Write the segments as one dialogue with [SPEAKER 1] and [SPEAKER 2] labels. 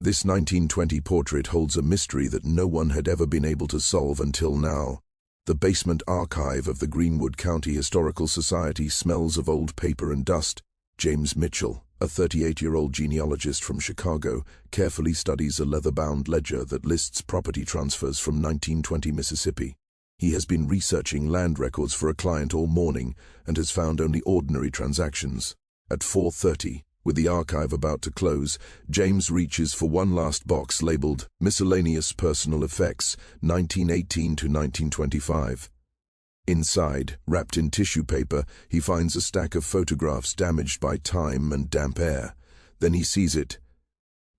[SPEAKER 1] This 1920 portrait holds a mystery that no one had ever been able to solve until now. The basement archive of the Greenwood County Historical Society smells of old paper and dust. James Mitchell, a 38-year-old genealogist from Chicago, carefully studies a leather-bound ledger that lists property transfers from 1920 Mississippi. He has been researching land records for a client all morning and has found only ordinary transactions. At 4:30, with the archive about to close, James reaches for one last box labeled Miscellaneous Personal Effects, 1918 to 1925. Inside, wrapped in tissue paper, he finds a stack of photographs damaged by time and damp air. Then he sees it.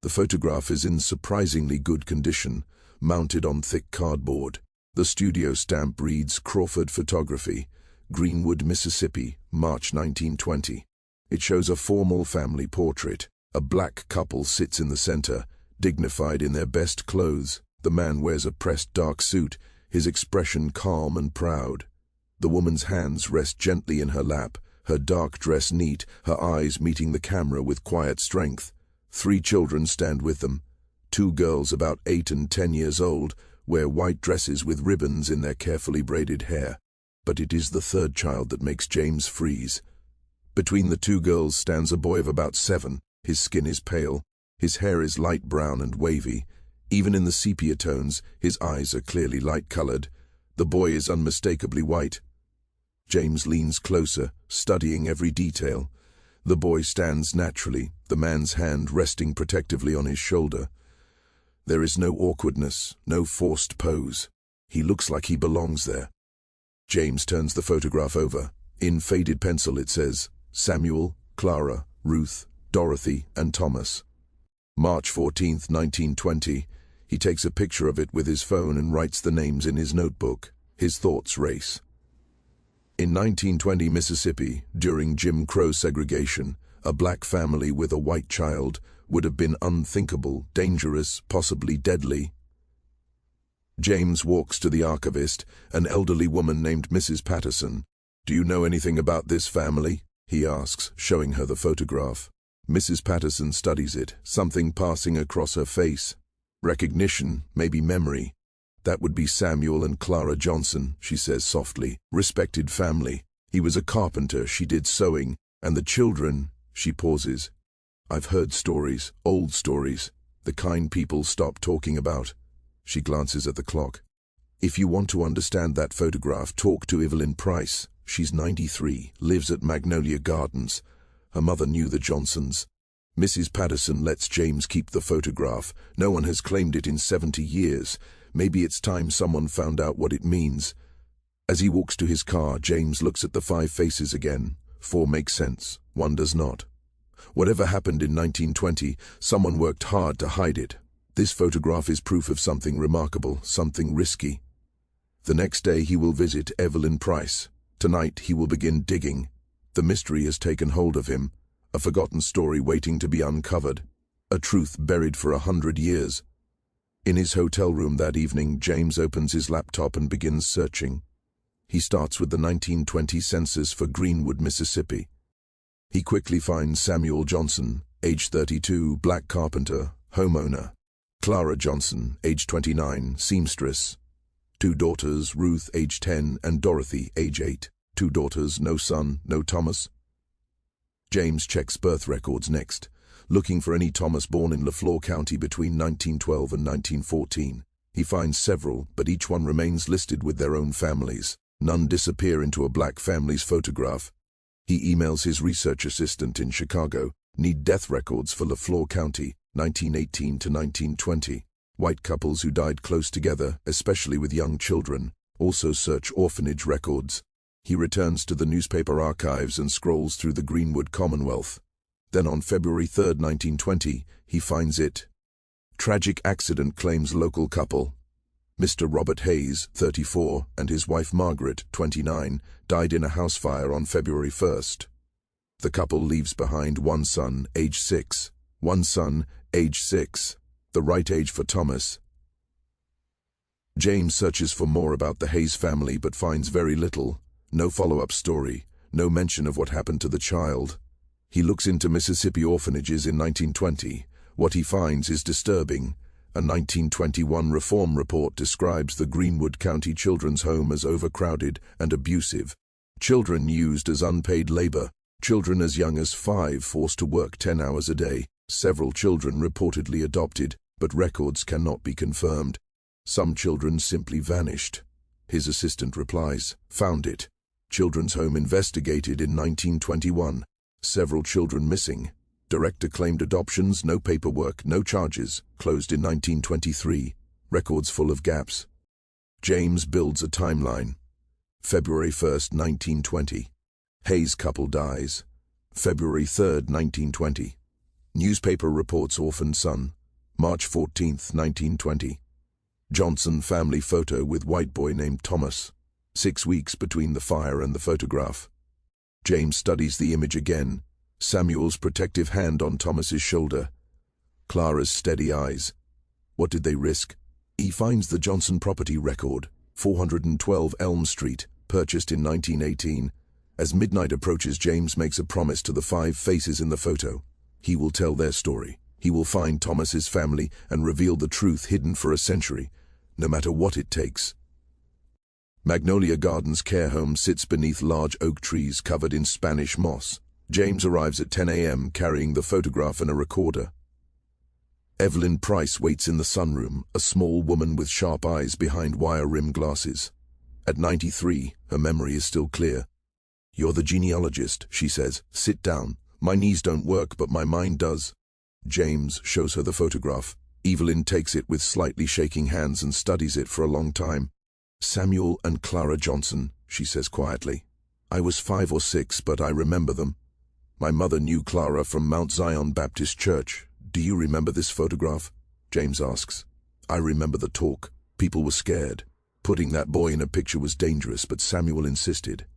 [SPEAKER 1] The photograph is in surprisingly good condition, mounted on thick cardboard. The studio stamp reads Crawford Photography, Greenwood, Mississippi, March 1920. It shows a formal family portrait. A black couple sits in the center, dignified in their best clothes. The man wears a pressed dark suit, his expression calm and proud. The woman's hands rest gently in her lap, her dark dress neat, her eyes meeting the camera with quiet strength. 3 children stand with them. 2 girls about 8 and 10 years old wear white dresses with ribbons in their carefully braided hair. But it is the 3rd child that makes James freeze. Between the 2 girls stands a boy of about 7. His skin is pale. His hair is light brown and wavy. Even in the sepia tones, his eyes are clearly light-colored. The boy is unmistakably white. James leans closer, studying every detail. The boy stands naturally, the man's hand resting protectively on his shoulder. There is no awkwardness, no forced pose. He looks like he belongs there. James turns the photograph over. In faded pencil it says, Samuel, Clara, Ruth, Dorothy, and Thomas. March 14, 1920. He takes a picture of it with his phone and writes the names in his notebook. His thoughts race. In 1920 Mississippi, during Jim Crow segregation, a black family with a white child would have been unthinkable, dangerous, possibly deadly. James walks to the archivist, an elderly woman named Mrs. Patterson. "Do you know anything about this family?" he asks, showing her the photograph. Mrs. Patterson studies it, something passing across her face. Recognition, maybe memory. "That would be Samuel and Clara Johnson," she says softly. "Respected family. He was a carpenter, she did sewing, and the children," she pauses. "I've heard stories, old stories, the kind people stop talking about." She glances at the clock. "If you want to understand that photograph, talk to Evelyn Price. She's 93, lives at Magnolia Gardens. Her mother knew the Johnsons." Mrs. Patterson lets James keep the photograph. No one has claimed it in 70 years. Maybe it's time someone found out what it means. As he walks to his car, James looks at the 5 faces again. 4 make sense, 1 does not. Whatever happened in 1920, someone worked hard to hide it. This photograph is proof of something remarkable, something risky. The next day he will visit Evelyn Price. Tonight he will begin digging. The mystery has taken hold of him, a forgotten story waiting to be uncovered, a truth buried for 100 years. In his hotel room that evening, James opens his laptop and begins searching. He starts with the 1920 census for Greenwood, Mississippi. He quickly finds Samuel Johnson, age 32, black carpenter, homeowner. Clara Johnson, age 29, seamstress. 2 daughters, Ruth, age 10, and Dorothy, age 8. 2 daughters, no son, no Thomas. James checks birth records next, looking for any Thomas born in LaFleur County between 1912 and 1914. He finds several, but each one remains listed with their own families. None disappear into a black family's photograph. He emails his research assistant in Chicago, "Need death records for LaFleur County, 1918 to 1920. White couples who died close together, especially with young children. Also search orphanage records." He returns to the newspaper archives and scrolls through the Greenwood Commonwealth. Then on February 3, 1920, he finds it. Tragic accident claims local couple. Mr. Robert Hayes, 34, and his wife Margaret, 29, died in a house fire on February 1st. The couple leaves behind 1 son, age 6. 1 son, age 6, the right age for Thomas. James searches for more about the Hayes family but finds very little. No follow-up story, no mention of what happened to the child. He looks into Mississippi orphanages in 1920. What he finds is disturbing. A 1921 reform report describes the Greenwood County Children's Home as overcrowded and abusive. Children used as unpaid labor. Children as young as 5 forced to work 10 hours a day. Several children reportedly adopted, but records cannot be confirmed. Some children simply vanished. His assistant replies, "Found it. Children's Home investigated in 1921. Several children missing. Director claimed adoptions, no paperwork, no charges. Closed in 1923. Records full of gaps." James builds a timeline. February 1st, 1920. Hayes couple dies. February 3rd, 1920. Newspaper reports orphaned son. March 14th, 1920. Johnson family photo with white boy named Thomas. 6 weeks between the fire and the photograph. James studies the image again. Samuel's protective hand on Thomas's shoulder. Clara's steady eyes. What did they risk? He finds the Johnson property record, 412 Elm Street, purchased in 1918. As midnight approaches, James makes a promise to the 5 faces in the photo. He will tell their story. He will find Thomas's family and reveal the truth hidden for a century, no matter what it takes. Magnolia Gardens care home sits beneath large oak trees covered in Spanish moss. James arrives at 10 a.m. carrying the photograph and a recorder. Evelyn Price waits in the sunroom, a small woman with sharp eyes behind wire-rimmed glasses. At 93, her memory is still clear. "You're the genealogist," she says. "Sit down. My knees don't work, but my mind does." James shows her the photograph. Evelyn takes it with slightly shaking hands and studies it for a long time. "Samuel and Clara Johnson," she says quietly. "I was 5 or 6, but I remember them. My mother knew Clara from Mount Zion Baptist Church. Do you remember this photograph?" James asks. "I remember the talk. People were scared. Putting that boy in a picture was dangerous, but Samuel insisted.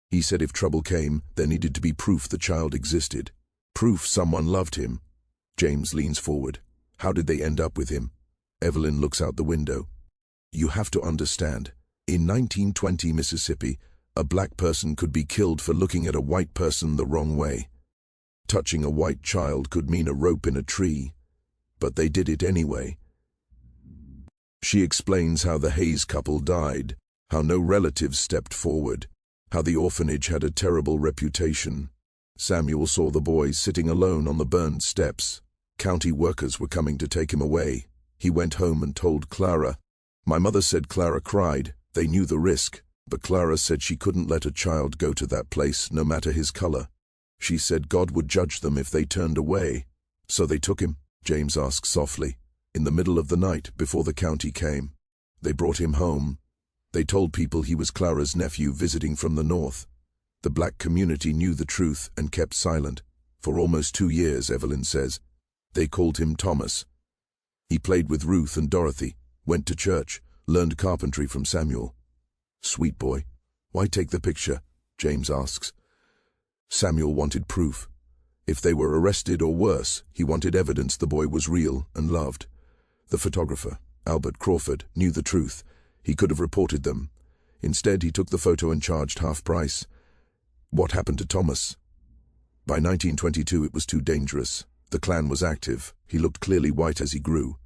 [SPEAKER 1] He said if trouble came, there needed to be proof the child existed. Proof someone loved him." James leans forward. "How did they end up with him?" Evelyn looks out the window. "You have to understand. In 1920 Mississippi, a black person could be killed for looking at a white person the wrong way. Touching a white child could mean a rope in a tree, but they did it anyway." She explains how the Hayes couple died, how no relatives stepped forward, how the orphanage had a terrible reputation. Samuel saw the boy sitting alone on the burned steps. County workers were coming to take him away. He went home and told Clara. My mother said Clara cried. They knew the risk, but Clara said she couldn't let a child go to that place, no matter his color. She said God would judge them if they turned away. "So they took him?" James asks softly. "In the middle of the night, before the county came. They brought him home. They told people he was Clara's nephew visiting from the north. The black community knew the truth and kept silent. For almost 2 years, Evelyn says. They called him Thomas. He played with Ruth and Dorothy, went to church, learned carpentry from Samuel." "Sweet boy. Why take the picture?" James asks. Samuel wanted proof. If they were arrested or worse, he wanted evidence the boy was real and loved. The photographer, Albert Crawford, knew the truth. He could have reported them. Instead, he took the photo and charged half price. What happened to Thomas? By 1922, it was too dangerous. The Klan was active. He looked clearly white as he grew.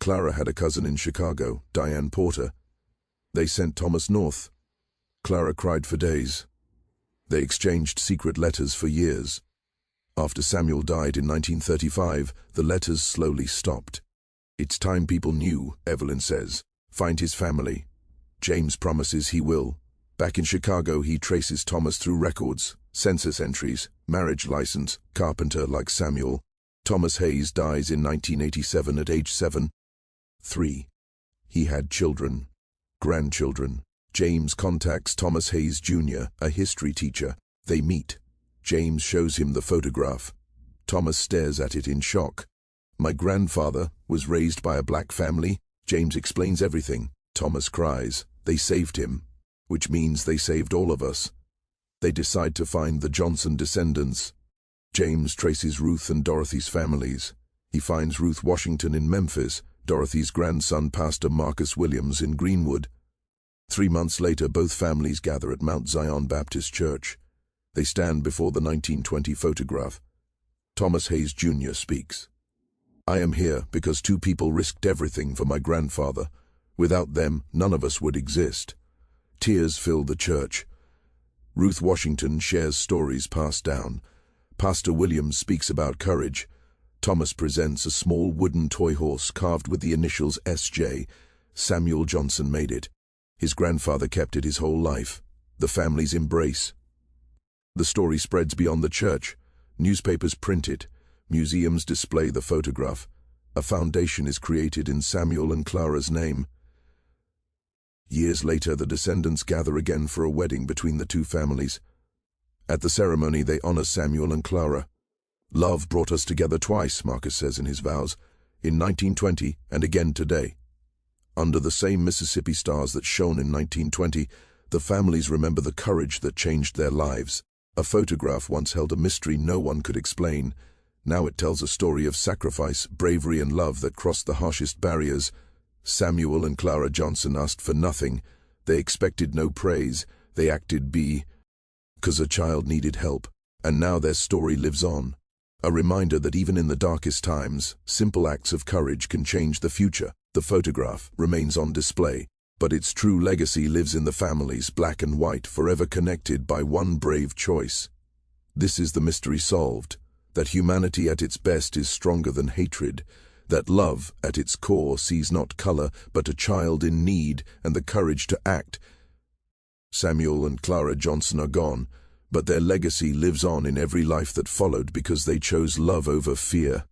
[SPEAKER 1] Clara had a cousin in Chicago, Diane Porter. They sent Thomas north. Clara cried for days. They exchanged secret letters for years. After Samuel died in 1935, the letters slowly stopped. "It's time people knew," Evelyn says. "Find his family." James promises he will. Back in Chicago, he traces Thomas through records, census entries, marriage license, carpenter like Samuel. Thomas Hayes dies in 1987 at age 7. 3. He had children, grandchildren. James contacts Thomas Hayes Jr., a history teacher. They meet. James shows him the photograph. Thomas stares at it in shock. "My grandfather was raised by a black family." James explains everything. Thomas cries. They saved him, which means they saved all of us. They decide to find the Johnson descendants. James traces Ruth and Dorothy's families. He finds Ruth Washington in Memphis, Dorothy's grandson Pastor Marcus Williams in Greenwood. 3 months later, both families gather at Mount Zion Baptist Church. They stand before the 1920 photograph. Thomas Hayes Jr. speaks. I am here because two people risked everything for my grandfather. Without them, none of us would exist. Tears fill the church. Ruth Washington shares stories passed down. Pastor Williams speaks about courage. Thomas presents a small wooden toy horse carved with the initials S.J. Samuel Johnson made it. His grandfather kept it his whole life. The family's embrace. The story spreads beyond the church. Newspapers print it. Museums display the photograph. A foundation is created in Samuel and Clara's name. Years later, the descendants gather again for a wedding between the two families. At the ceremony, they honor Samuel and Clara. Love brought us together twice, Marcus says in his vows, in 1920 and again today. Under the same Mississippi stars that shone in 1920, the families remember the courage that changed their lives. A photograph once held a mystery no one could explain. Now it tells a story of sacrifice, bravery, and love that crossed the harshest barriers. Samuel and Clara Johnson asked for nothing. They expected no praise. They acted because a child needed help. And now their story lives on. A reminder that even in the darkest times, simple acts of courage can change the future. The photograph remains on display, but its true legacy lives in the families, black and white, forever connected by one brave choice. This is the mystery solved, that humanity at its best is stronger than hatred, that love at its core sees not color but a child in need and the courage to act. Samuel and Clara Johnson are gone, but their legacy lives on in every life that followed because they chose love over fear.